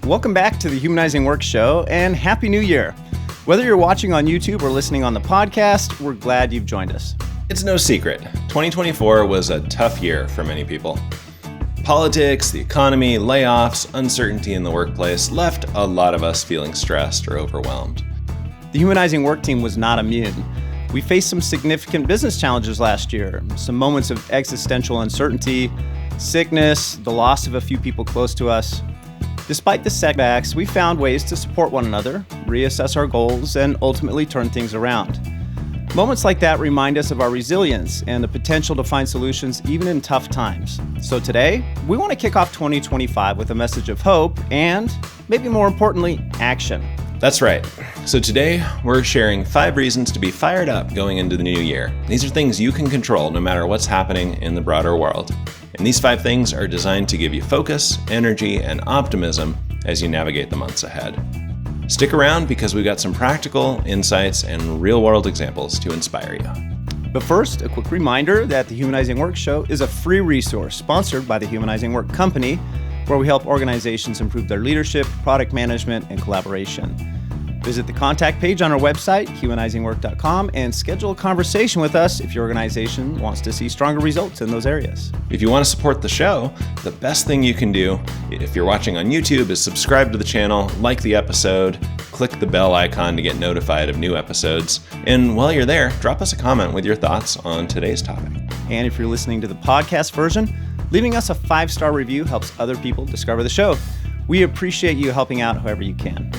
Welcome back to the Humanizing Work Show, and Happy New Year. Whether you're watching on YouTube or listening on the podcast, we're glad you've joined us. It's no secret, 2024 was a tough year for many people. Politics, the economy, layoffs, uncertainty in the workplace left a lot of us feeling stressed or overwhelmed. The Humanizing Work team was not immune. We faced some significant business challenges last year, some moments of existential uncertainty, sickness, the loss of a few people close to us. Despite the setbacks, we found ways to support one another, reassess our goals, and ultimately turn things around. Moments like that remind us of our resilience and the potential to find solutions even in tough times. So today, we want to kick off 2025 with a message of hope and, maybe more importantly, action. That's right. So today, we're sharing 5 reasons to be fired up going into the new year. These are things you can control no matter what's happening in the broader world. And these 5 things are designed to give you focus, energy, and optimism as you navigate the months ahead. Stick around because we've got some practical insights and real-world examples to inspire you. But first, a quick reminder that the Humanizing Work Show is a free resource sponsored by the Humanizing Work Company, where we help organizations improve their leadership, product management, and collaboration. Visit the contact page on our website, humanizingwork.com, and schedule a conversation with us if your organization wants to see stronger results in those areas. If you want to support the show, the best thing you can do, if you're watching on YouTube, is subscribe to the channel, like the episode, click the bell icon to get notified of new episodes, and while you're there, drop us a comment with your thoughts on today's topic. And if you're listening to the podcast version, leaving us a 5-star review helps other people discover the show. We appreciate you helping out however you can.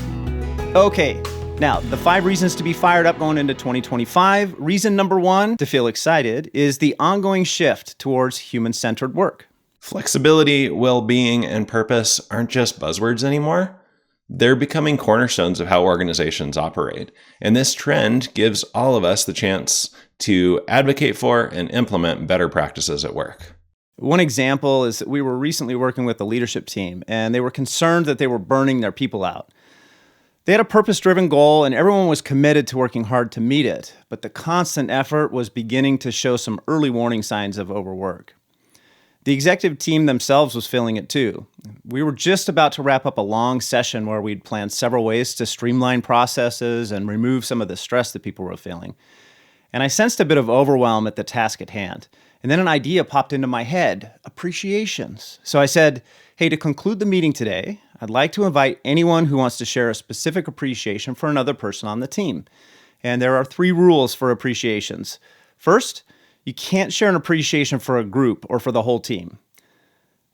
Okay, now the 5 reasons to be fired up going into 2025. Reason number 1 to feel excited is the ongoing shift towards human-centered work. Flexibility, well-being, and purpose aren't just buzzwords anymore. They're becoming cornerstones of how organizations operate. And this trend gives all of us the chance to advocate for and implement better practices at work. One example is that we were recently working with the leadership team, and they were concerned that they were burning their people out. They had a purpose-driven goal, and everyone was committed to working hard to meet it, but the constant effort was beginning to show some early warning signs of overwork. The executive team themselves was feeling it too. We were just about to wrap up a long session where we'd planned several ways to streamline processes and remove some of the stress that people were feeling. And I sensed a bit of overwhelm at the task at hand. And then an idea popped into my head, appreciations. So I said, hey, to conclude the meeting today, I'd like to invite anyone who wants to share a specific appreciation for another person on the team. And there are 3 rules for appreciations. First, you can't share an appreciation for a group or for the whole team.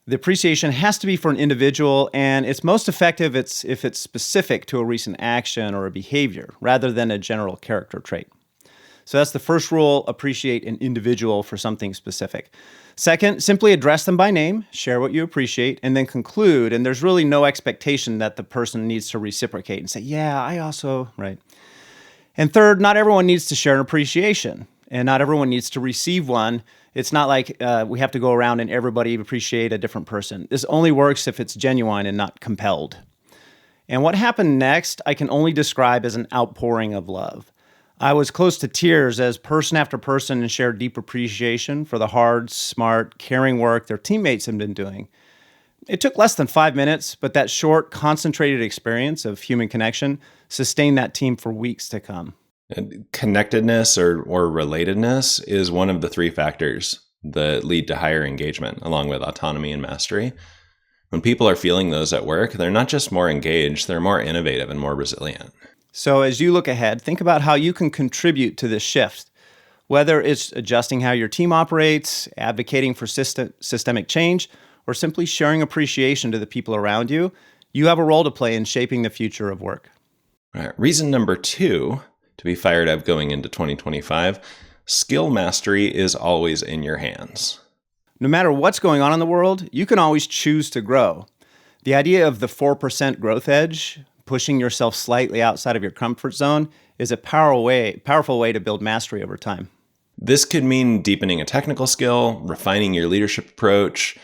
The appreciation has to be for an individual, and it's most effective if it's specific to a recent action or a behavior, rather than a general character trait. So that's the first rule, appreciate an individual for something specific. Second, simply address them by name, share what you appreciate, and then conclude. And there's really no expectation that the person needs to reciprocate and say, yeah, I also, right? And third, not everyone needs to share an appreciation, and not everyone needs to receive one. It's not like we have to go around and everybody appreciate a different person. This only works if it's genuine and not compelled. And what happened next, I can only describe as an outpouring of love. I was close to tears as person after person shared deep appreciation for the hard, smart, caring work their teammates had been doing. It took less than 5 minutes, but that short, concentrated experience of human connection sustained that team for weeks to come. And connectedness or relatedness is one of the 3 factors that lead to higher engagement, along with autonomy and mastery. When people are feeling those at work, they're not just more engaged, they're more innovative and more resilient. So as you look ahead, think about how you can contribute to this shift, whether it's adjusting how your team operates, advocating for systemic change, or simply sharing appreciation to the people around you. You have a role to play in shaping the future of work. All right, reason number 2 to be fired up going into 2025, skill mastery is always in your hands. No matter what's going on in the world, you can always choose to grow. The idea of the 4% growth edge, pushing yourself slightly outside of your comfort zone, is a powerful way to build mastery over time. This could mean deepening a technical skill, refining your leadership approach,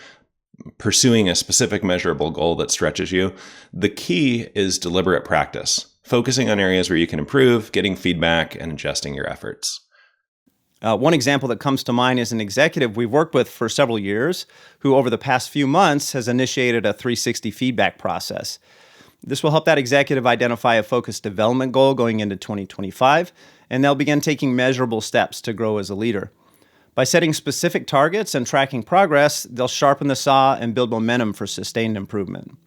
pursuing a specific measurable goal that stretches you. The key is deliberate practice, focusing on areas where you can improve, getting feedback, and adjusting your efforts. One example that comes to mind is an executive we've worked with for several years who over the past few months has initiated a 360 feedback process. This will help that executive identify a focused development goal going into 2025, and they'll begin taking measurable steps to grow as a leader. By setting specific targets and tracking progress, they'll sharpen the saw and build momentum for sustained improvement.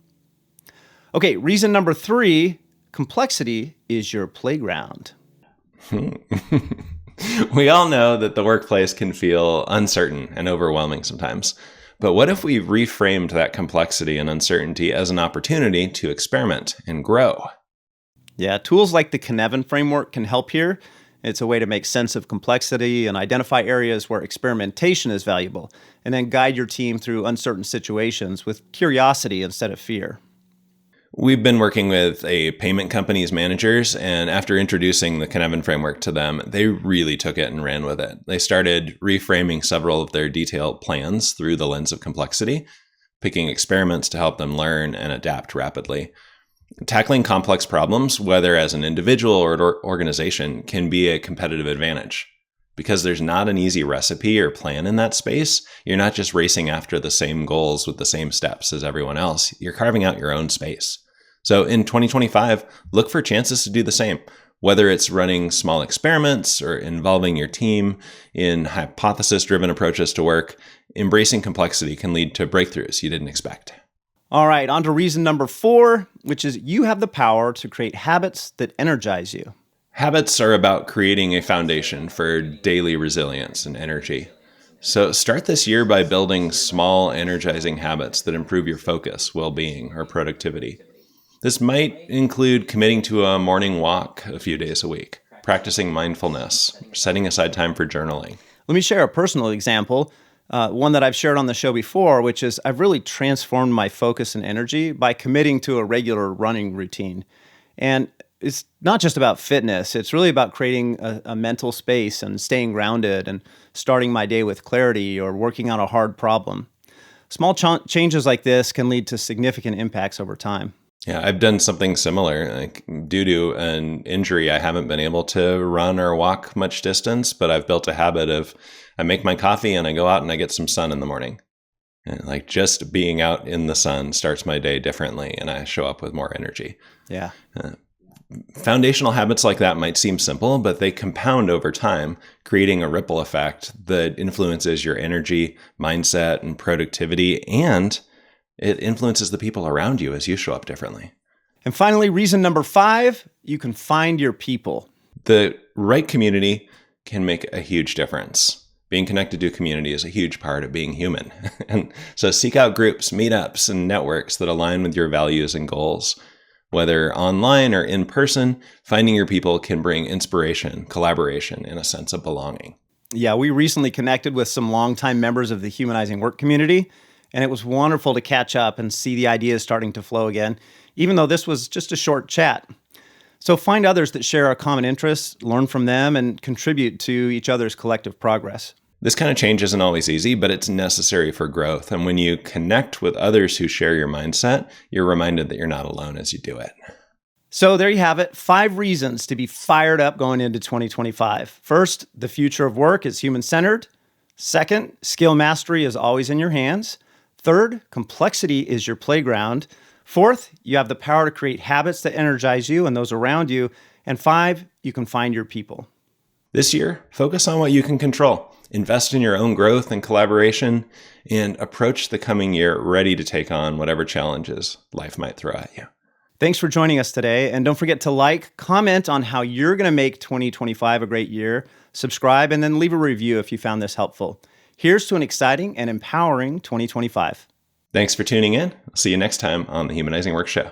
Okay, reason number 3, complexity is your playground. We all know that the workplace can feel uncertain and overwhelming sometimes. But what if we reframed that complexity and uncertainty as an opportunity to experiment and grow? Yeah, tools like the Cynefin framework can help here. It's a way to make sense of complexity and identify areas where experimentation is valuable, and then guide your team through uncertain situations with curiosity instead of fear. We've been working with a payment company's managers, and after introducing the Cynefin framework to them, they really took it and ran with it. They started reframing several of their detailed plans through the lens of complexity, picking experiments to help them learn and adapt rapidly. Tackling complex problems, whether as an individual or an organization, can be a competitive advantage. Because there's not an easy recipe or plan in that space, you're not just racing after the same goals with the same steps as everyone else. You're carving out your own space. So in 2025, look for chances to do the same, whether it's running small experiments or involving your team in hypothesis-driven approaches to work. Embracing complexity can lead to breakthroughs you didn't expect. All right, on to reason number 4, which is you have the power to create habits that energize you. Habits are about creating a foundation for daily resilience and energy. So start this year by building small, energizing habits that improve your focus, well-being, or productivity. This might include committing to a morning walk a few days a week, practicing mindfulness, setting aside time for journaling. Let me share a personal example, one that I've shared on the show before, which is I've really transformed my focus and energy by committing to a regular running routine. And it's not just about fitness. It's really about creating a mental space and staying grounded and starting my day with clarity or working on a hard problem. Small changes like this can lead to significant impacts over time. Yeah, I've done something similar. Like, due to an injury, I haven't been able to run or walk much distance, but I've built a habit of I make my coffee and I go out and I get some sun in the morning. And like just being out in the sun starts my day differently and I show up with more energy. Yeah. Foundational habits like that might seem simple, but they compound over time, creating a ripple effect that influences your energy, mindset, and productivity, and it influences the people around you as you show up differently. And finally, reason number 5, you can find your people. The right community can make a huge difference. Being connected to a community is a huge part of being human. And so seek out groups, meetups, and networks that align with your values and goals. Whether online or in person, finding your people can bring inspiration, collaboration, and a sense of belonging. Yeah, we recently connected with some longtime members of the Humanizing work community, and it was wonderful to catch up and see the ideas starting to flow again, even though this was just a short chat. So find others that share our common interests, learn from them, and contribute to each other's collective progress. This kind of change isn't always easy, but it's necessary for growth. And when you connect with others who share your mindset, you're reminded that you're not alone as you do it. So there you have it, 5 reasons to be fired up going into 2025. First, the future of work is human-centered. Second, skill mastery is always in your hands. Third, complexity is your playground. Fourth, you have the power to create habits that energize you and those around you. And 5, you can find your people. This year, focus on what you can control. Invest in your own growth and collaboration, and approach the coming year ready to take on whatever challenges life might throw at you. Thanks for joining us today. And don't forget to like, comment on how you're going to make 2025 a great year, subscribe, and then leave a review if you found this helpful. Here's to an exciting and empowering 2025. Thanks for tuning in. I'll see you next time on the Humanizing Work Show.